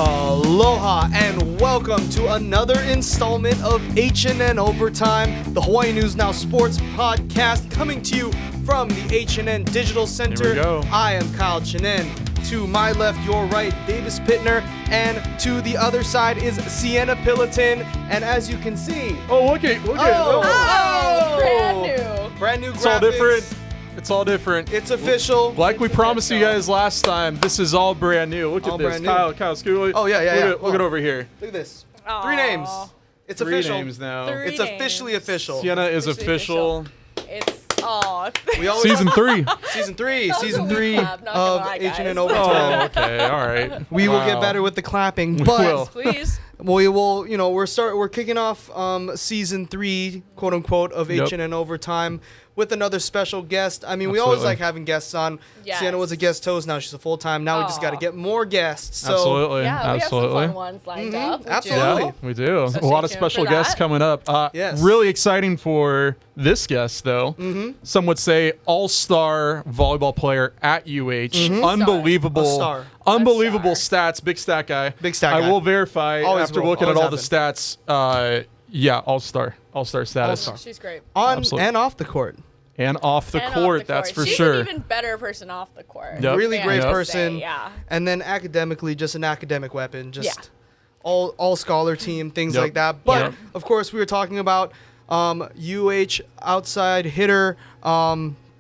Aloha and welcome to another installment of HNN Overtime, the Hawaii News Now Sports podcast, coming to you from the HNN Digital Center. Here we go. I am Kyle Chinen. To my left, your right, Davis Pitner, and to the other side is Cienna Pilotin. And as you can see, look at brand new graphics. It's all different. It's all different. It's official. Like we promised you guys last time, this is all brand new. Look at this. Kyle, scoot. Oh, yeah. Look at over here. Look at this. Aww. 3 names. It's Three official. names now. It's officially official. Cienna is official. We always Season 3. Season 3 of HNN Oh, Overtime. okay. All right. We will get better with the clapping, but will. Please. we will. We're kicking off season 3, quote unquote, of Yep. HNN Overtime with another special guest. I mean, we Absolutely. always like having guests on. Yes. Cienna was a guest host. Now she's a full time. Now we just got to get more guests. So Absolutely. Yeah, we have some Absolutely. fun ones lined up. We do. Absolutely. Yeah, we do. So a lot of stay tuned special for guests that. coming up. Yes. Really exciting for this guest, though. Mm-hmm. Some would say all-star volleyball player at UH. Unbelievable. A star. Unbelievable A stats. Big stat guy. Big stat I guy. will verify Always after will. looking at Always all the stats. Yeah, all-star. All-star status. All-star. She's great. on Absolutely. and off the court. And off the And court, off the that's court. for She's sure. an even better person off the court. Yep. Really May I great just person. say, yeah. And then academically, just an academic weapon. Just Yeah. all scholar team, things Yep. like that. But Yep. of course, we were talking about UH outside hitter,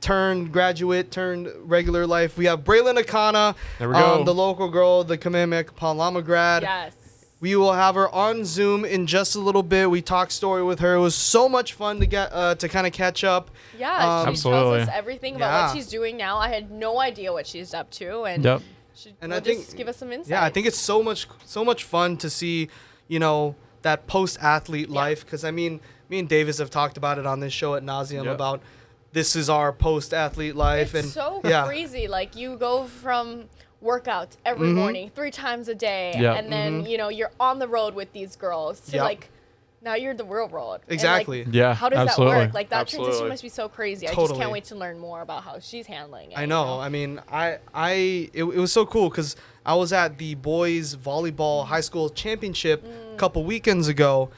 turned graduate, turned regular life. We have Braelyn Akana, There we go. Um, the local girl, the Kamehameha Palama grad. Yes. We will have her on Zoom in just a little bit. We talked story with her. It was so much fun to get to kind of catch up. Yeah, she Absolutely. tells us everything about Yeah. what she's doing now. I had no idea what she's up to, and Yep. she And will I think- just give us some insight. Yeah, I think it's so much fun to see, that post-athlete life. Because, I mean, me and Davis have talked about it on this show at nauseum Yep. about this is our post-athlete life. It's and so yeah. crazy. Like, you go from workouts every Mm-hmm. morning, 3 times a day, Yep. and then, you're on the road with these girls to, Yep. like, now you're the real world. And, like, Exactly. Yeah, how does absolutely. that work? Like, that Absolutely. transition must be so crazy. I just Totally. can't wait to learn more about how she's handling it. I know. I mean, it was so cool because I was at the boys volleyball high school championship a couple weekends ago,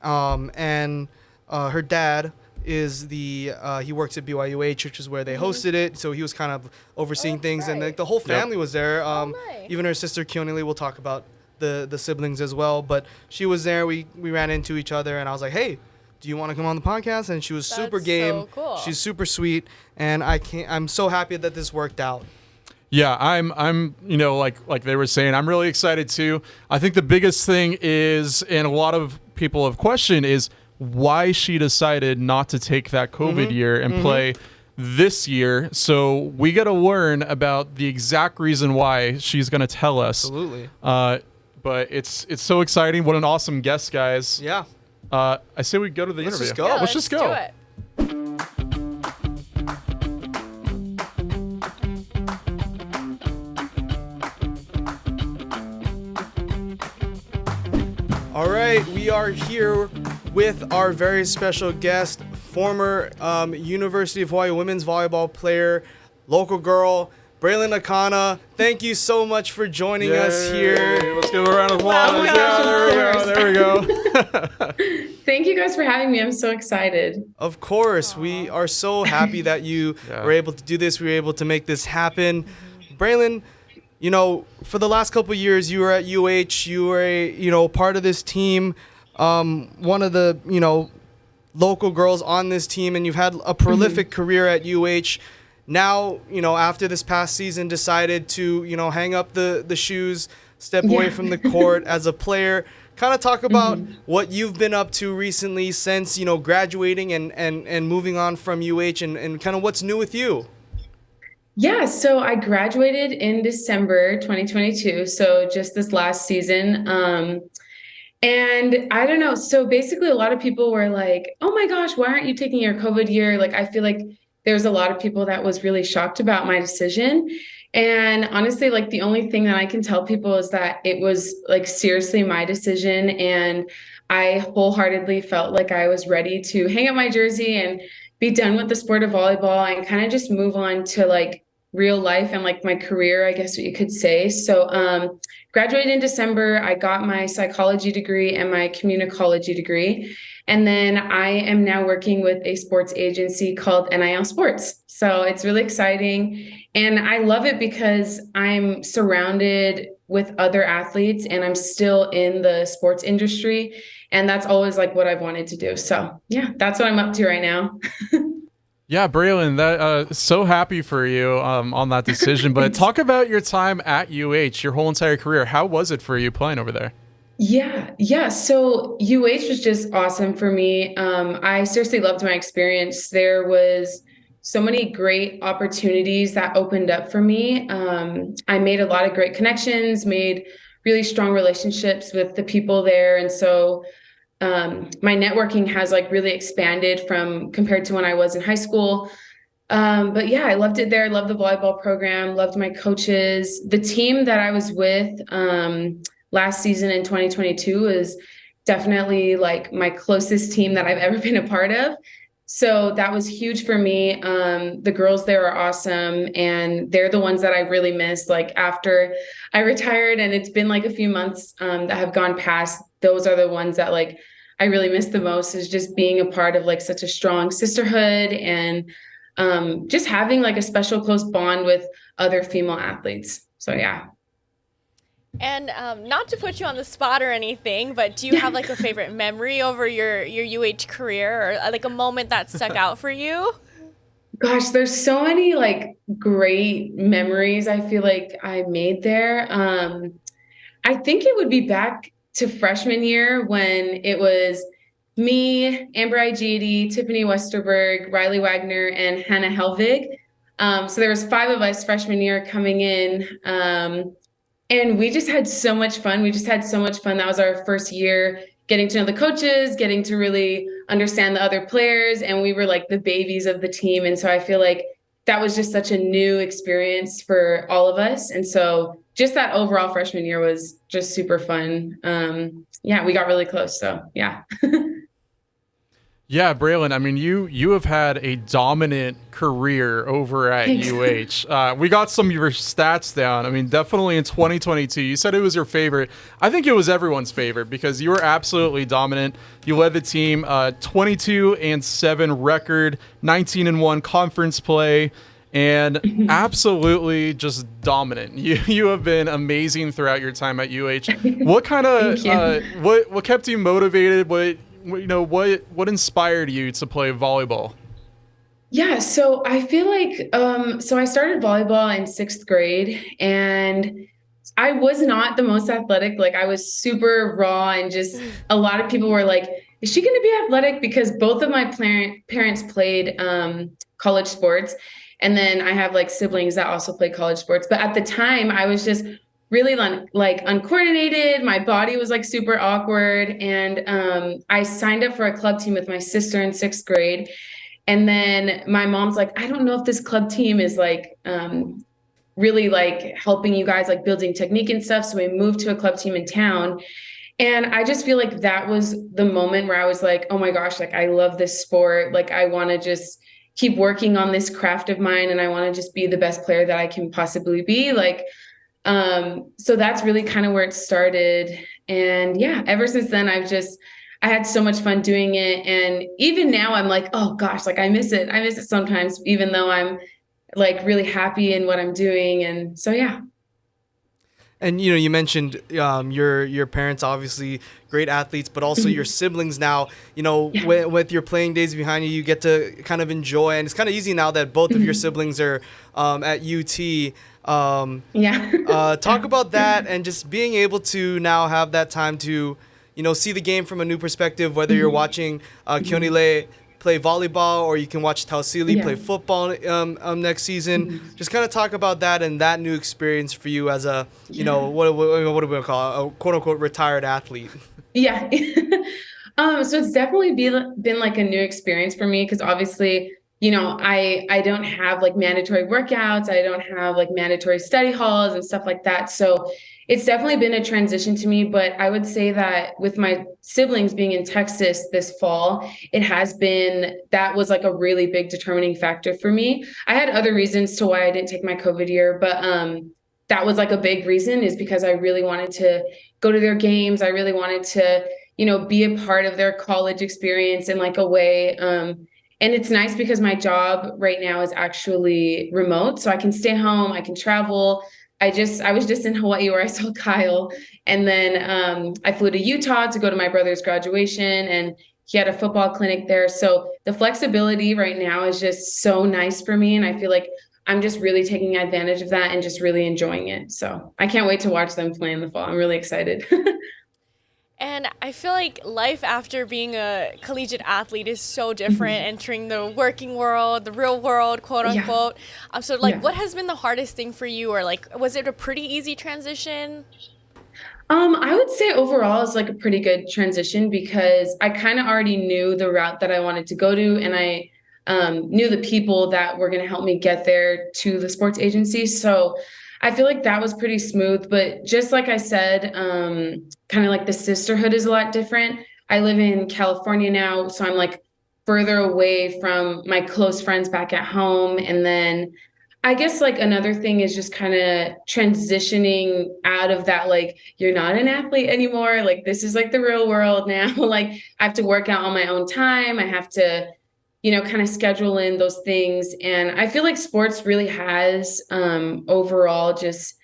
and her dad is he works at BYUH, which is where they hosted it. So he was kind of overseeing that's things, and right. like the whole family was there. nice. Even her sister Keonili. We'll talk about the siblings as well, but she was there. We ran into each other, and I was like, hey, do you want to come on the podcast? And she was super That's game. so cool. She's super sweet, and I'm so happy that this worked out. Yeah, I'm like they were saying, I'm really excited too. I think the biggest thing is, and a lot of people have questioned, is why she decided not to take that COVID year and play this year. So we got to learn about the exact reason why. She's going to tell us. Absolutely. But it's so exciting. What an awesome guest, guys. Yeah. I say we go to the Let's interview. just go. Yeah, Let's just go. do it. All right, we are here with our very special guest, former University of Hawaii women's volleyball player, local girl, Braelyn Akana. Thank you so much for joining us Yay. here. Let's give a round of applause. Welcome. There we go. Thank you guys for having me. I'm so excited. Of course, we are so happy that you Yeah. were able to do this. We were able to make this happen. Braelyn, for the last couple of years, you were at UH. You were part of this team, one of the, local girls on this team, and you've had a prolific career at UH. Now, after this past season, decided to, hang up the shoes, step away Yeah. from the court as a player. Kind of talk about what you've been up to recently since, graduating and moving on from UH and kind of what's new with you. Yeah, so I graduated in December 2022, so just this last season. And I don't know, so basically a lot of people were like, oh my gosh, why aren't you taking your COVID year? Like, I feel like there's a lot of people that was really shocked about my decision. And honestly, like the only thing that I can tell people is that it was like seriously my decision. And I wholeheartedly felt like I was ready to hang up my jersey and be done with the sport of volleyball and kind of just move on to like real life and like my career, I guess what you could say. So graduated in December. I got my psychology degree and my communicology degree. And then I am now working with a sports agency called NIL Sports. So it's really exciting. And I love it because I'm surrounded with other athletes and I'm still in the sports industry. And that's always like what I've wanted to do. So yeah, that's what I'm up to right now. Yeah, Braelyn, that so happy for you on that decision. But talk about your time at UH, your whole entire career. How was it for you playing over there? Yeah. So UH was just awesome for me. I seriously loved my experience. There was so many great opportunities that opened up for me. I made a lot of great connections, made really strong relationships with the people there. And so my networking has like really expanded from compared to when I was in high school. But yeah, I loved it there. Loved the volleyball program, loved my coaches. The team that I was with last season in 2022 is definitely like my closest team that I've ever been a part of. So that was huge for me. The girls there are awesome and they're the ones that I really miss. Like after I retired and it's been like a few months that have gone past, those are the ones that like I really miss the most, is just being a part of like such a strong sisterhood and just having like a special close bond with other female athletes. So yeah. And not to put you on the spot or anything, but do you have like a favorite memory over your UH career, or like a moment that stuck out for you? Gosh, there's so many like great memories I feel like I made there. I think it would be back to freshman year when it was me, Amber Igidi, Tiffany Westerberg, Riley Wagner, and Hannah Helvig. So there was 5 of us freshman year coming in. And we just had so much fun. That was our first year getting to know the coaches, getting to really understand the other players. And we were like the babies of the team. And so I feel like that was just such a new experience for all of us. And so just that overall freshman year was just super fun. Yeah, we got really close. So yeah. Yeah, Braelyn, I mean, you have had a dominant career over at Thanks. UH. We got some of your stats down. I mean, definitely in 2022, you said it was your favorite. I think it was everyone's favorite because you were absolutely dominant. You led the team 22-7 record, 19-1 conference play, and absolutely just dominant. You have been amazing throughout your time at UH. What kind of what kept you motivated? What inspired you to play volleyball? Yeah, so I feel like so I started volleyball in 6th grade and I was not the most athletic. Like I was super raw and just a lot of people were like, is she going to be athletic? Because both of my parents played college sports. And then I have like siblings that also play college sports. But at the time I was just really like uncoordinated. My body was like super awkward. And I signed up for a club team with my sister in 6th grade. And then my mom's like, I don't know if this club team is like really like helping you guys like building technique and stuff. So we moved to a club team in town. And I just feel like that was the moment where I was like, oh my gosh, like I love this sport. Like I want to just keep working on this craft of mine. And I want to just be the best player that I can possibly be. Like, so that's really kind of where it started. And yeah, ever since then, I had so much fun doing it. And even now I'm like, oh gosh, like I miss it. I miss it sometimes, even though I'm like really happy in what I'm doing. And so, yeah. And you mentioned your parents, obviously great athletes, but also your siblings now. With your playing days behind you, you get to kind of enjoy, and it's kind of easy now that both of your siblings are at UT. Talk about that and just being able to now have that time to, see the game from a new perspective. Whether you're watching Keonile play volleyball, or you can watch Tausili play football next season. Just kind of talk about that and that new experience for you as a, what do we call it? A quote unquote retired athlete. Yeah. So it's definitely been like a new experience for me because obviously, I don't have like mandatory workouts. I don't have like mandatory study halls and stuff like that. So it's definitely been a transition to me, but I would say that with my siblings being in Texas this fall, that was like a really big determining factor for me. I had other reasons to why I didn't take my COVID year, but that was like a big reason, is because I really wanted to go to their games. I really wanted to, be a part of their college experience in like a way. And it's nice because my job right now is actually remote, so I can stay home, I can travel. I was just in Hawaii where I saw Kyle, and then I flew to Utah to go to my brother's graduation, and he had a football clinic there. So the flexibility right now is just so nice for me, and I feel like I'm just really taking advantage of that and just really enjoying it. So I can't wait to watch them play in the fall. I'm really excited. And I feel like life after being a collegiate athlete is so different, entering the working world, the real world, quote unquote. So what has been the hardest thing for you, or like, was it a pretty easy transition? I would say overall it's like a pretty good transition, because I kind of already knew the route that I wanted to go to, and I knew the people that were going to help me get there to the sports agency. So I feel like that was pretty smooth, but just like I said, kind of like the sisterhood is a lot different. I live in California now, so I'm like further away from my close friends back at home. And then I guess like another thing is just kind of transitioning out of that, like, you're not an athlete anymore. Like, this is like the real world now. Like, I have to work out on my own time. I have to, kind of schedule in those things. And I feel like sports really has overall just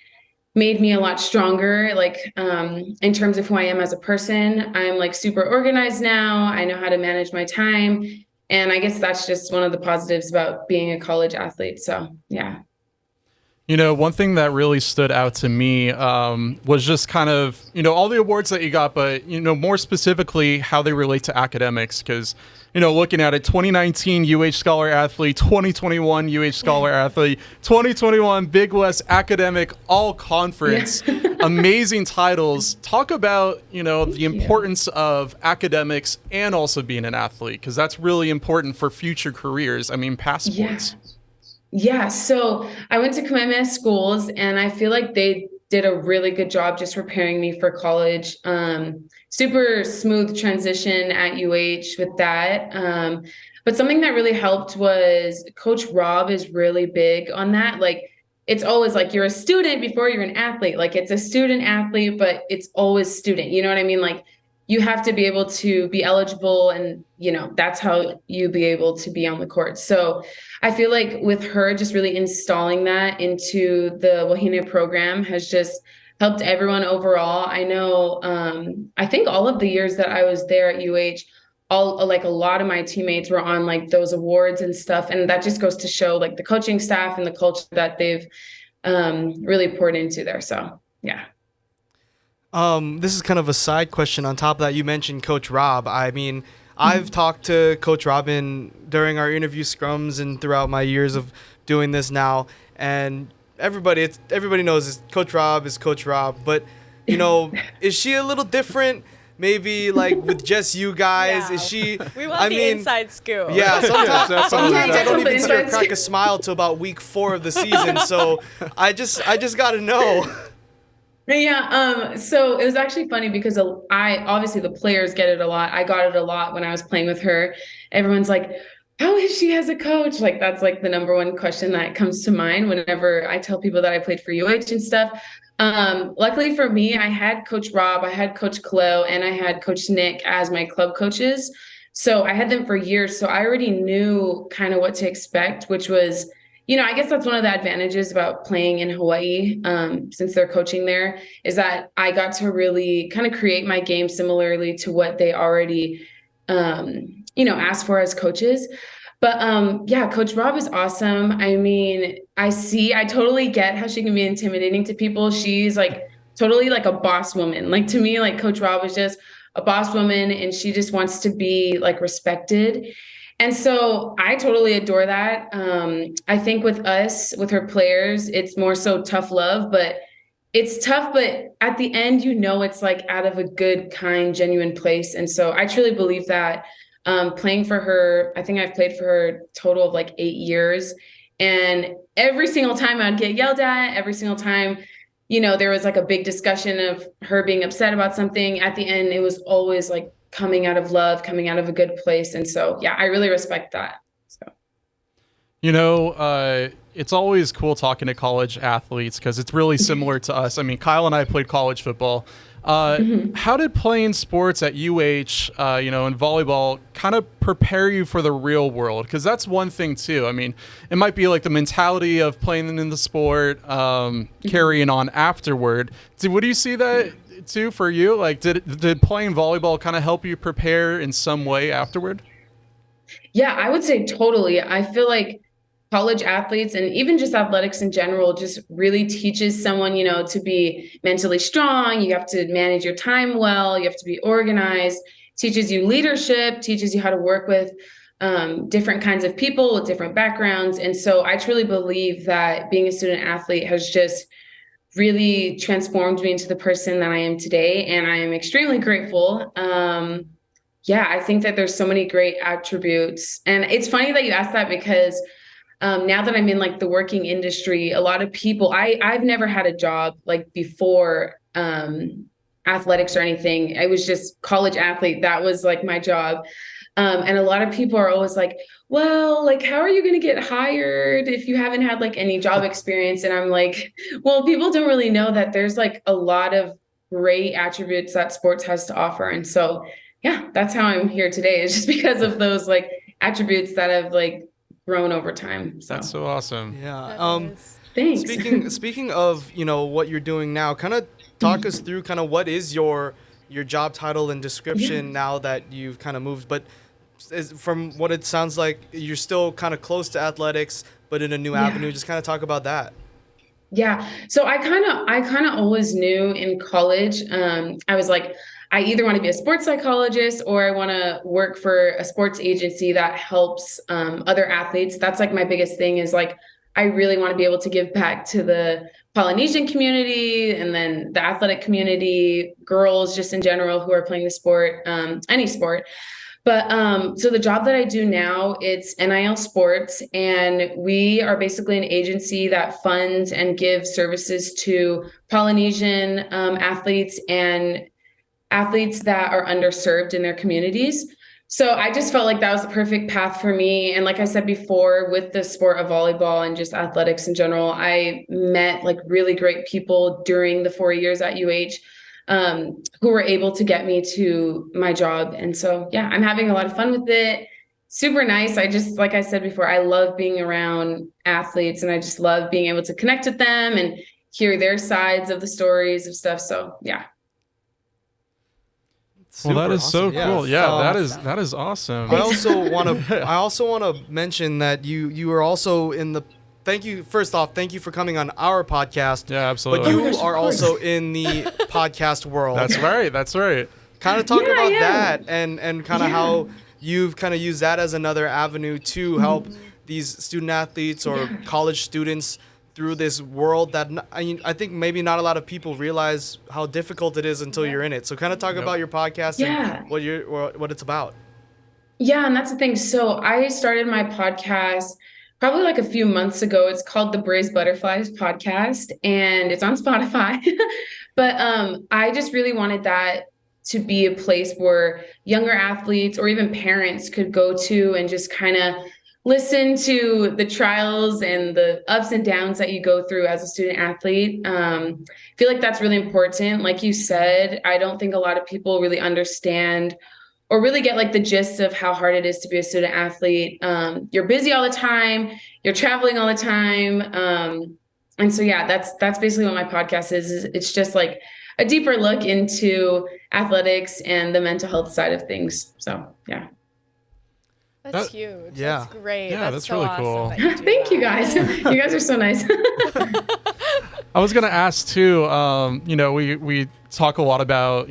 made me a lot stronger, like in terms of who I am as a person. I'm like super organized now. I know how to manage my time. And I guess that's just one of the positives about being a college athlete. So, yeah. One thing that really stood out to me was just kind of, all the awards that you got, but, more specifically how they relate to academics. Because, looking at it, 2019 UH Scholar Athlete, 2021 UH Scholar Athlete, 2021 Big West Academic All Conference, amazing titles. Talk about, the importance of academics and also being an athlete, because that's really important for future careers. I mean, past sports. Yeah, so I went to Kamehameha schools, and I feel like they did a really good job just preparing me for college. Super smooth transition at UH with that. But something that really helped was Coach Rob is really big on that. Like, it's always like you're a student before you're an athlete. Like, it's a student athlete, but it's always student. You know what I mean? Like, you have to be able to be eligible, and, that's how you be able to be on the court. So I feel like with her just really installing that into the Wahine program has just helped everyone overall. I know, I think all of the years that I was there at UH, a lot of my teammates were on like those awards and stuff. And that just goes to show like the coaching staff and the culture that they've really poured into there. So, yeah. This is kind of a side question on top of that. You mentioned Coach Rob. I mean, I've talked to Coach Robin during our interview scrums and throughout my years of doing this now, and everybody knows Coach Rob is Coach Rob. But is she a little different? Maybe like with just you guys, is she? We want the inside scoop. Yeah, sometimes I don't even see her crack a smile till about week 4 of the season. So I just got to know. Yeah, so it was actually funny because obviously the players get it a lot. I got it a lot when I was playing with her. Everyone's like, how is she as a coach? Like, that's like the number one question that comes to mind whenever I tell people that I played for UH and stuff. Luckily for me, I had Coach Rob, I had Coach Cleo, and I had Coach Nick as my club coaches. So I had them for years. So I already knew kind of what to expect, which was, I guess that's one of the advantages about playing in Hawaii, since they're coaching there, is that I got to really kind of create my game similarly to what they already, asked for as coaches. But yeah, Coach Rob is awesome. I mean, I totally get how she can be intimidating to people. She's like totally like a boss woman. Like, to me, like Coach Rob is just a boss woman, and she just wants to be like respected. And so I totally adore that. I think with her players, it's more so tough love, but it's tough, but at the end, it's like out of a good, kind, genuine place. And so I truly believe that playing for her, I think I've played for her a total of like 8 years. And every single time I'd get yelled at, every single time, there was like a big discussion of her being upset about something, at the end, it was always like coming out of love, coming out of a good place. And so, yeah, I really respect that. So, it's always cool talking to college athletes because it's really similar to us. I mean, Kyle and I played college football. How did playing sports at UH, in volleyball kind of prepare you for the real world? Because that's one thing too. I mean, it might be like the mentality of playing in the sport, carrying on afterward. What do you see that too for you? Like, did playing volleyball kind of help you prepare in some way afterward? Yeah, I would say totally. I feel like college athletes and even just athletics in general just really teaches someone, to be mentally strong. You have to manage your time well. You have to be organized. Teaches you leadership, teaches you how to work with different kinds of people with different backgrounds. And so I truly believe that being a student athlete has just really transformed me into the person that I am today. And I am extremely grateful. I think that there's so many great attributes. And it's funny that you asked that because now that I'm in like the working industry, a lot of people, I've never had a job like before athletics or anything. I was just college athlete. That was like my job. And a lot of people are always like, well, like, how are you going to get hired if you haven't had like any job experience? And I'm like, well, people don't really know that there's like a lot of great attributes that sports has to offer. And so, yeah, that's how I'm here today. It's just because of those like attributes that have like grown over time. So that's so awesome. Yeah. Thanks. Speaking of, what you're doing now, kind of talk us through kind of what is your job title and description now that you've kind of moved, but from what it sounds like, you're still kind of close to athletics, but in a new avenue. Just kind of talk about that. Yeah. So I kind of always knew in college, I was like, I either want to be a sports psychologist or I want to work for a sports agency that helps other athletes. That's like my biggest thing is like, I really want to be able to give back to the Polynesian community and then the athletic community, girls just in general who are playing the sport, any sport. But so the job that I do now, it's NIL Sports, and we are basically an agency that funds and gives services to Polynesian athletes and athletes that are underserved in their communities. So I just felt like that was the perfect path for me. And like I said before, with the sport of volleyball and just athletics in general, I met like really great people during the 4 years at UH who were able to get me to my job. And so, yeah, I'm having a lot of fun with it. Super nice. I just, like I said before, I love being around athletes and I just love being able to connect with them and hear their sides of the stories of stuff. So, yeah. Well, that is awesome. so cool. Yeah, that is awesome. I also want to mention that you are also in the. Thank you. First off, thank you for coming on our podcast. Yeah, absolutely. But you are also in the podcast world. That's right. Kind of talk about that and kind of how you've kind of used that as another avenue to help these student athletes or college students through this world that I think maybe not a lot of people realize how difficult it is until you're in it. So kind of talk about your podcast and what it's about. Yeah, and that's the thing. So I started my podcast probably like a few months ago. It's called the Braised Butterflies podcast and it's on Spotify. But I just really wanted that to be a place where younger athletes or even parents could go to and just kind of listen to the trials and the ups and downs that you go through as a student athlete. I feel like that's really important. Like you said, I don't think a lot of people really understand or really get like the gist of how hard it is to be a student athlete. You're busy all the time, you're traveling all the time. And so, yeah, that's basically what my podcast is. It's just like a deeper look into athletics and the mental health side of things. So, yeah. That's huge. Yeah. That's great. Yeah, that's so really awesome cool. that you do Thank you that. guys. You guys are so nice. I was going to ask too, we talk a lot about,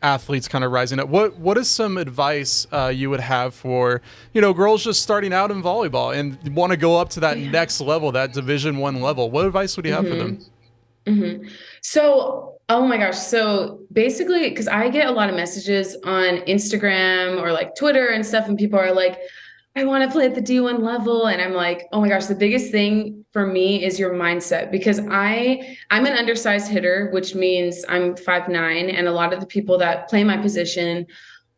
athletes kind of rising up. What is some advice you would have for, girls just starting out in volleyball and want to go up to that next level, that Division I level? What advice would you have for them? So, oh my gosh. So basically, because I get a lot of messages on Instagram or like Twitter and stuff, and people are like, I want to play at the D1 level. And I'm like, oh my gosh, the biggest thing for me is your mindset, because I'm an undersized hitter, which means I'm 5'9", and a lot of the people that play my position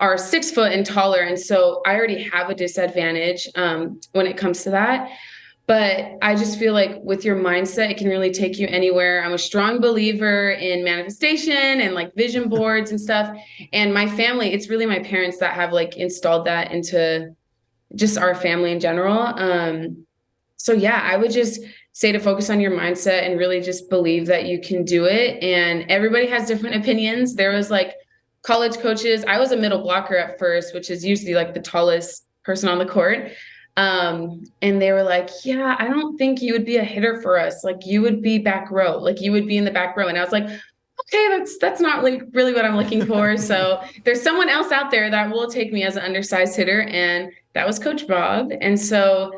are 6 foot and taller. And so I already have a disadvantage when it comes to that. But I just feel like with your mindset, it can really take you anywhere. I'm a strong believer in manifestation and like vision boards and stuff. And my family, it's really my parents that have like installed that into just our family in general. So yeah, I would just say to focus on your mindset and really just believe that you can do it. And everybody has different opinions. There was like college coaches. I was a middle blocker at first, which is usually like the tallest person on the court. And they were like, yeah, I don't think you would be a hitter for us. Like you would be back row, like you would be in the back row. And I was like, okay, that's not like really what I'm looking for. So there's someone else out there that will take me as an undersized hitter. And that was Coach Bob. And so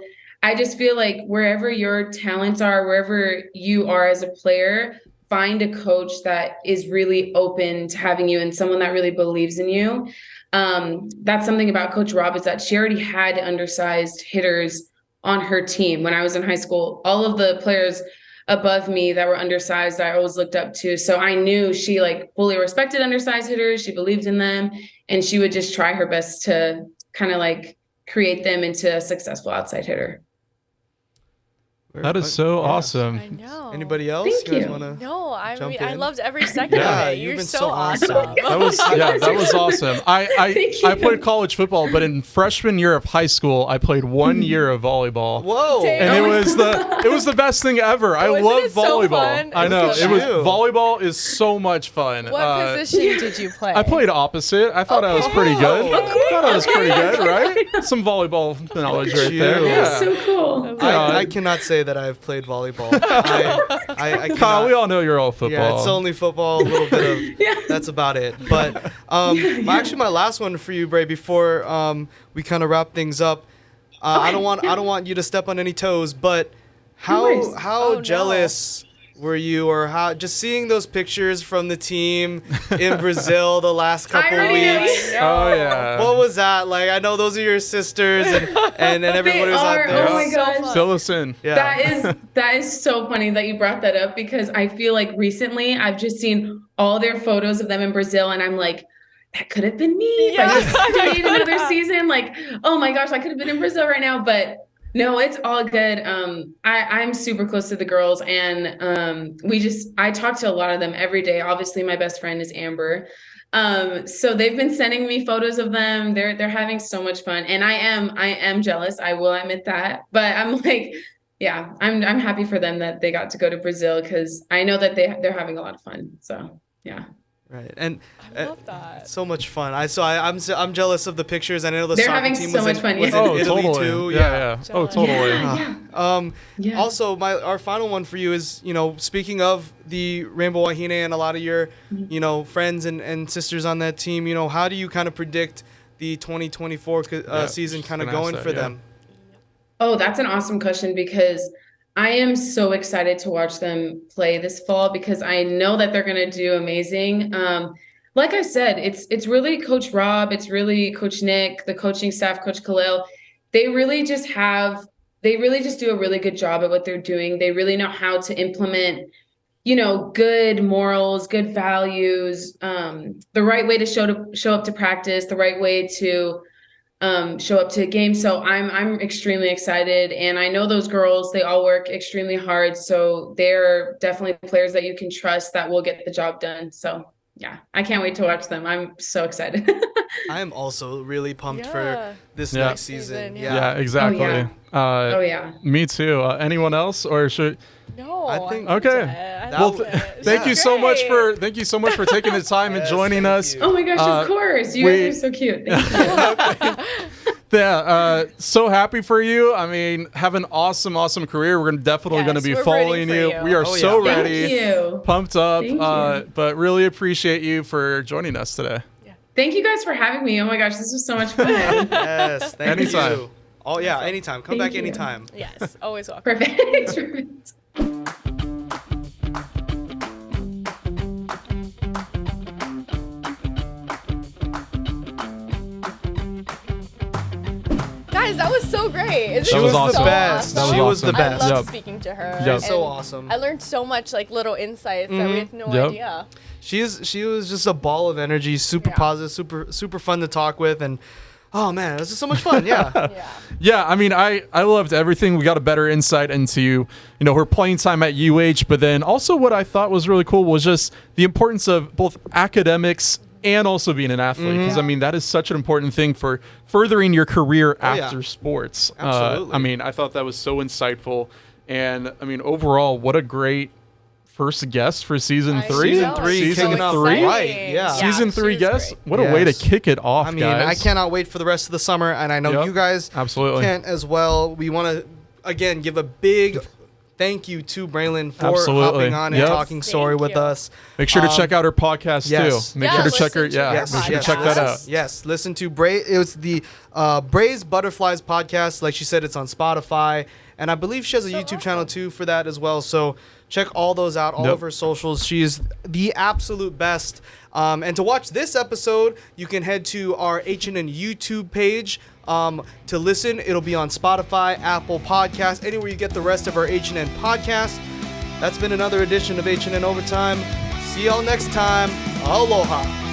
I just feel like wherever your talents are, wherever you are as a player, find a coach that is really open to having you and someone that really believes in you. That's something about Coach Rob, is that she already had undersized hitters on her team when I was in high school. All of the players above me that were undersized, I always looked up to. So I knew she like fully respected undersized hitters. She believed in them, and she would just try her best to kind of like create them into a successful outside hitter. That is so awesome. I know. Anybody else? Thank you. Guys wanna No, I jump mean, I in? loved every second Yeah, of it. you've You're been so so awesome. awesome. That was awesome. I Thank you. played college football, but in freshman year of high school, I played 1 year of volleyball. Whoa. Damn. And it was the best thing ever. I Wasn't love it so volleyball. fun? I know. It It was was so fun. volleyball is so much fun. What position did you play? I played opposite. I thought I was pretty good. I thought I was pretty good, right? Some volleyball knowledge right you. there. That's Yeah. so cool. I cannot say that I've played volleyball. I Kyle, cannot- we all know you're all football. Yeah, it's only football, a little bit of. Yeah. That's about it. But actually, my last one for you, Bray, before we kind of wrap things up. I don't want you to step on any toes, but worries. how Oh, no. jealous were you, or how just seeing those pictures from the team in Brazil the last couple already know. weeks? Oh yeah. What was that like? I know those are your sisters, and everybody was out are. there. Oh my So gosh. fun. Fill us in. Yeah. That is so funny that you brought that up, because I feel like recently I've just seen all their photos of them in Brazil, and I'm like, that could have been me if I Yeah. just stayed another season. Like, oh my gosh, I could have been in Brazil right now. But no, it's all good. I'm super close to the girls, and I talk to a lot of them every day. Obviously, my best friend is Amber. So they've been sending me photos of them. They're having so much fun, and I am jealous. I will admit that, but I'm like, yeah, I'm happy for them that they got to go to Brazil, because I know that they're having a lot of fun. So yeah. Right. And I love that. so much fun. I'm jealous of the pictures. I know the They're soccer having team so was much in, fun, was yeah. in Oh, Italy totally. too. Yeah. Oh, Jealous. totally. Yeah. Also, our final one for you is, speaking of the Rainbow Wahine and a lot of your, friends and sisters on that team, how do you kind of predict the 2024 season kind of gonna ask going that, for yeah. them? Oh, that's an awesome question, because I am so excited to watch them play this fall, because I know that they're going to do amazing. Like I said, it's really Coach Rob, it's really Coach Nick, the coaching staff, Coach Khalil. They really just do a really good job at what they're doing. They really know how to implement, good morals, good values, the right way to show up to practice, the right way to show up to a game. So I'm extremely excited, and I know those girls, they all work extremely hard. So they're definitely players that you can trust that will get the job done. So yeah, I can't wait to watch them. I'm so excited. I am also really pumped Yeah. for this Yeah. next season. Yeah, exactly. Oh yeah. Me too. Anyone else, or should? No, I think- Okay. I Well, love it. Thank you It's so much great. for taking the time and Yes, joining thank us. you. Oh my gosh, of course. You guys are so cute. Thank you. Yeah, so happy for you. I mean, have an awesome career. We're definitely Yes, going to be we're following rooting you. for you. We are Oh, so yeah. ready, Thank you. pumped up, Thank you. but really appreciate you for joining us today. Thank you guys for having me. Oh my gosh, this was so much fun. Yes, thank Anytime. you. Oh yeah, anytime. Come Thank back you. anytime. Yes, always welcome. Perfect. Perfect. Guys, that was so great. Isn't She it was awesome. the best. That was She was the awesome. I best. love Yep. speaking to her. Yep. So and awesome. I learned so much like little insights that we had no Yep. idea. She was just a ball of energy, super Yeah. positive, super fun to talk with, and oh man, this is so much fun. Yeah. Yeah. Yeah, I mean, I loved everything. We got a better insight into, her playing time at UH, but then also what I thought was really cool was just the importance of both academics and also being an athlete. Because, I mean, that is such an important thing for furthering your career after sports. Absolutely. I mean, I thought that was so insightful. And, I mean, overall, what a great first guest for season 3. Season 3 Season kicking off 3? right. Yeah. Season she 3 was guest? great. What a way to Yes. kick it off, I mean, guys. I cannot wait for the rest of the summer, and I know Yep. you guys Absolutely. can't as well. We want to again give a big thank you to Braelyn for Absolutely. hopping on and Yep. talking story Thank with you. us. Make sure to check out her podcast yes. too. Make Yeah, sure to check her. listen to Yeah, her make sure to yes, check that listen- out. Yes, listen to It was the Bray's Butterflies podcast. Like she said, it's on Spotify, and I believe she has a YouTube channel too for that as well. So check all those out, all Yep. of her socials. She is the absolute best. And to watch this episode, you can head to our HNN YouTube page. To listen, it'll be on Spotify, Apple Podcasts, anywhere you get the rest of our HNN podcasts. That's been another edition of HNN Overtime. See y'all next time. Aloha.